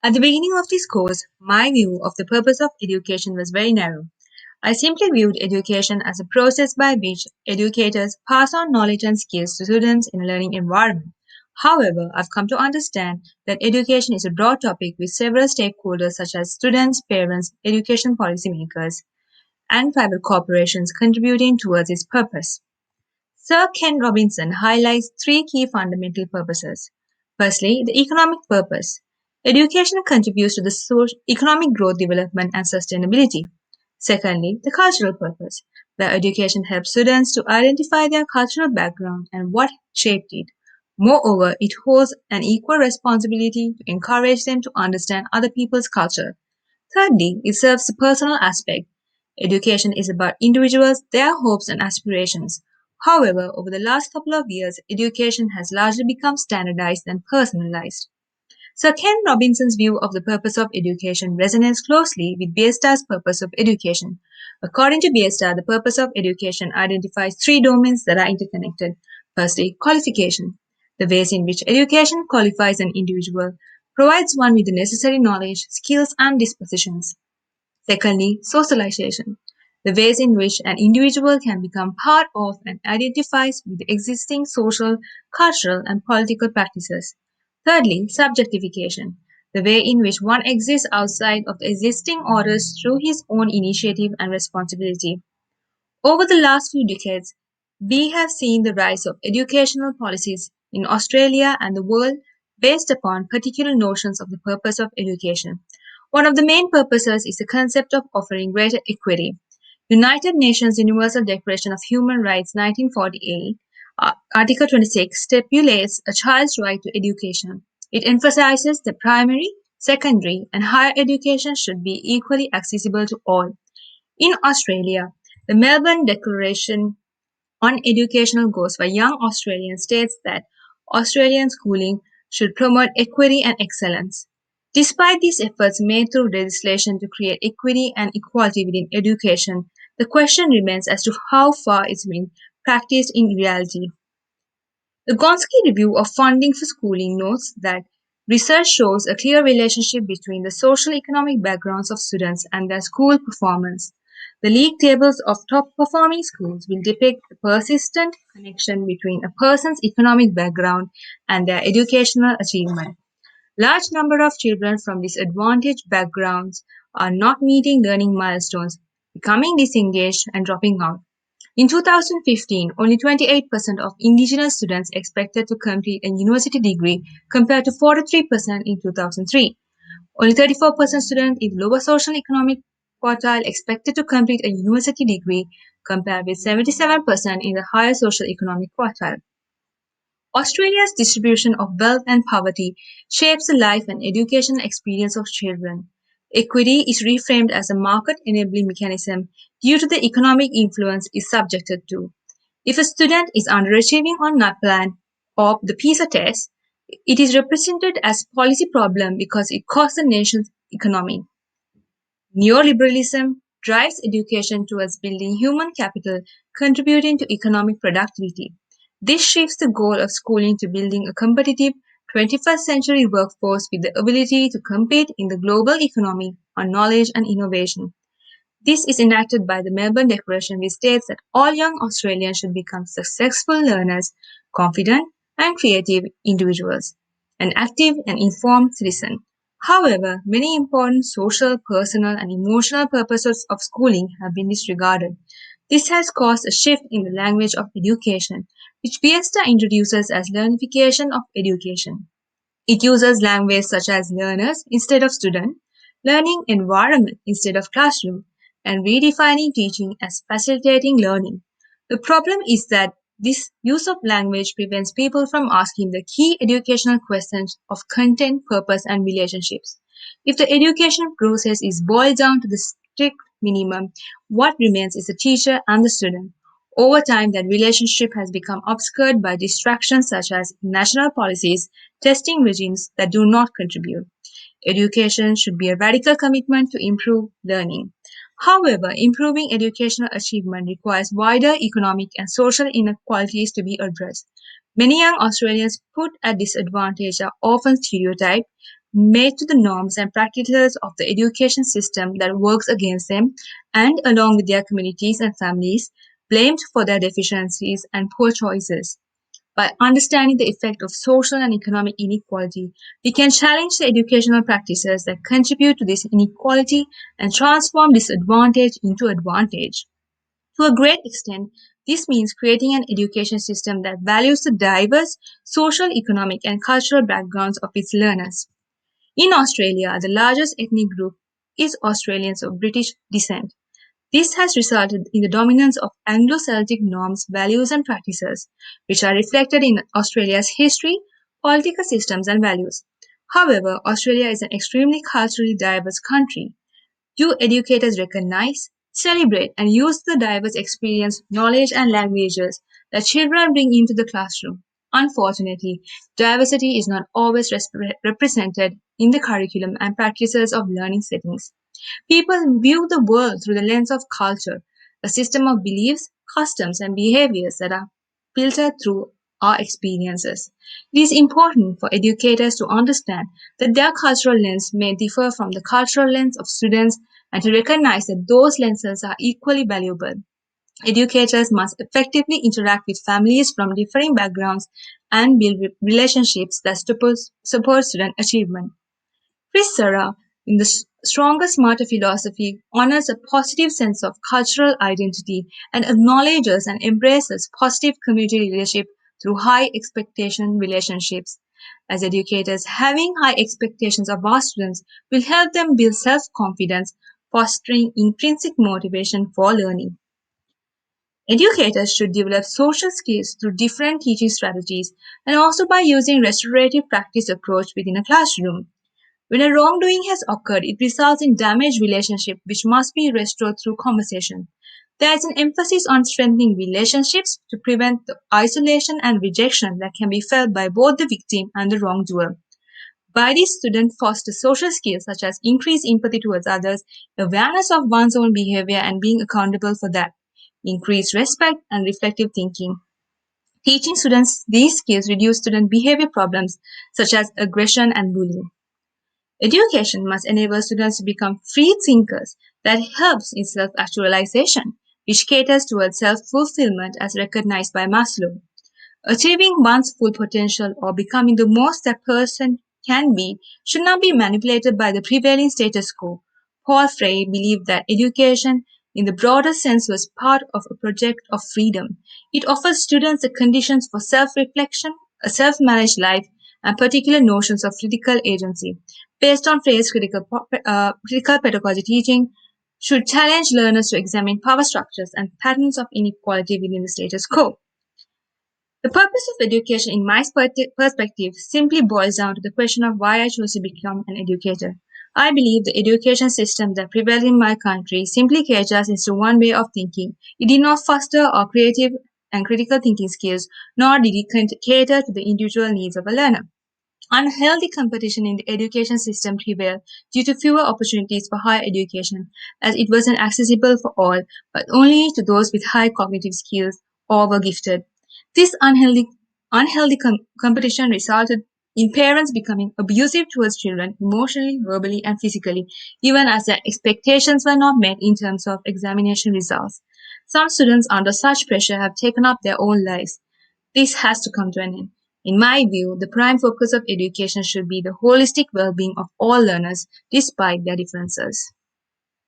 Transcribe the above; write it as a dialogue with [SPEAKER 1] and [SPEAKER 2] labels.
[SPEAKER 1] At the beginning of this course, my view of the purpose of education was very narrow. I simply viewed education as a process by which educators pass on knowledge and skills to students in a learning environment. However, I've come to understand that education is a broad topic with several stakeholders such as students, parents, education policymakers, and private corporations contributing towards its purpose. Sir Ken Robinson highlights three key fundamental purposes. Firstly, the economic purpose. Education contributes to the economic growth, development, and sustainability. Secondly, the cultural purpose, where education helps students to identify their cultural background and what shaped it. Moreover, it holds an equal responsibility to encourage them to understand other people's culture. Thirdly, it serves the personal aspect. Education is about individuals, their hopes and aspirations. However, over the last couple of years, education has largely become standardized and personalized. Sir Ken Robinson's view of the purpose of education resonates closely with Biesta's purpose of education. According to Biesta, the purpose of education identifies three domains that are interconnected. Firstly, qualification. The ways in which education qualifies an individual provides one with the necessary knowledge, skills, and dispositions. Secondly, socialization. The ways in which an individual can become part of and identifies with the existing social, cultural, and political practices. Thirdly, subjectification. The way in which one exists outside of the existing orders through his own initiative and responsibility. Over the last few decades, we have seen the rise of educational policies in Australia and the world based upon particular notions of the purpose of education. One of the main purposes is the concept of offering greater equity. United Nations Universal Declaration of Human Rights 1948, Article 26 stipulates a child's right to education. It emphasizes that primary, secondary, and higher education should be equally accessible to all. In Australia, the Melbourne Declaration on Educational Goals for Young Australians states that Australian schooling should promote equity and excellence. Despite these efforts made through legislation to create equity and equality within education, the question remains as to how far it's being practiced in reality. The Gonski Review of Funding for Schooling notes that research shows a clear relationship between the social economic backgrounds of students and their school performance. The league tables of top performing schools will depict the persistent connection between a person's economic background and their educational achievement. Large number of children from disadvantaged backgrounds are not meeting learning milestones, becoming disengaged and dropping out. In 2015, only 28% of Indigenous students expected to complete a university degree compared to 43% in 2003. Only 34% students in lower social economic quartile expected to complete a university degree compared with 77% in the higher social economic quartile. Australia's distribution of wealth and poverty shapes the life and educational experience of children. Equity is reframed as a market enabling mechanism due to the economic influence it is subjected to. If a student is underachieving on NAPLAN or the PISA test, it is represented as a policy problem because it costs the nation's economy. Neoliberalism drives education towards building human capital, contributing to economic productivity. This shifts the goal of schooling to building a competitive 21st century workforce with the ability to compete in the global economy on knowledge and innovation. This is enacted by the Melbourne Declaration, which states that all young Australians should become successful learners, confident and creative individuals, an active and informed citizen. However, many important social, personal, and emotional purposes of schooling have been disregarded. This has caused a shift in the language of education, which Biesta introduces as learnification of education. It uses language such as learners instead of student, learning environment instead of classroom, and redefining teaching as facilitating learning. The problem is that this use of language prevents people from asking the key educational questions of content, purpose, and relationships. If the education process is boiled down to the strict minimum, what remains is the teacher and the student. Over time, that relationship has become obscured by distractions such as national policies, testing regimes that do not contribute. Education should be a radical commitment to improve learning. However, improving educational achievement requires wider economic and social inequalities to be addressed. Many young Australians put at disadvantage are often stereotyped, made to the norms and practices of the education system that works against them, and along with their communities and families, blamed for their deficiencies and poor choices. By understanding the effect of social and economic inequality, we can challenge the educational practices that contribute to this inequality and transform disadvantage into advantage. To a great extent, this means creating an education system that values the diverse social, economic, and cultural backgrounds of its learners. In Australia, the largest ethnic group is Australians of British descent. This has resulted in the dominance of Anglo-Celtic norms, values, and practices, which are reflected in Australia's history, political systems, and values. However, Australia is an extremely culturally diverse country. Do educators recognize, celebrate, and use the diverse experience, knowledge, and languages that children bring into the classroom? Unfortunately, diversity is not always represented in the curriculum and practices of learning settings. People view the world through the lens of culture, a system of beliefs, customs, and behaviors that are filtered through our experiences. It is important for educators to understand that their cultural lens may differ from the cultural lens of students and to recognize that those lenses are equally valuable. Educators must effectively interact with families from differing backgrounds and build relationships that support student achievement. Chris Serra, in the Stronger, Smarter philosophy, honors a positive sense of cultural identity and acknowledges and embraces positive community leadership through high expectation relationships. As educators, having high expectations of our students will help them build self-confidence, fostering intrinsic motivation for learning. Educators should develop social skills through different teaching strategies and also by using restorative practice approach within a classroom. When a wrongdoing has occurred, it results in damaged relationship which must be restored through conversation. There is an emphasis on strengthening relationships to prevent the isolation and rejection that can be felt by both the victim and the wrongdoer. By this, students foster social skills such as increased empathy towards others, awareness of one's own behavior and being accountable for that, increased respect and reflective thinking. Teaching students these skills reduce student behavior problems such as aggression and bullying. Education must enable students to become free thinkers that helps in self-actualization, which caters towards self-fulfillment as recognized by Maslow. Achieving one's full potential or becoming the most that person can be should not be manipulated by the prevailing status quo. Paul Freire believed that education, in the broader sense, was part of a project of freedom. It offers students the conditions for self-reflection, a self-managed life, and particular notions of critical agency. Based on Freire's critical pedagogy teaching, should challenge learners to examine power structures and patterns of inequality within the status quo. The purpose of education, in my perspective, simply boils down to the question of why I chose to become an educator. I believe the education system that prevails in my country simply caters into one way of thinking. It did not foster our creative and critical thinking skills, nor did it cater to the individual needs of a learner. Unhealthy competition in the education system prevailed due to fewer opportunities for higher education, as it wasn't accessible for all, but only to those with high cognitive skills or were gifted. This unhealthy competition resulted in parents becoming abusive towards children emotionally, verbally, and physically, even as their expectations were not met in terms of examination results. Some students under such pressure have taken up their own lives. This has to come to an end. In my view, the prime focus of education should be the holistic well-being of all learners, despite their differences.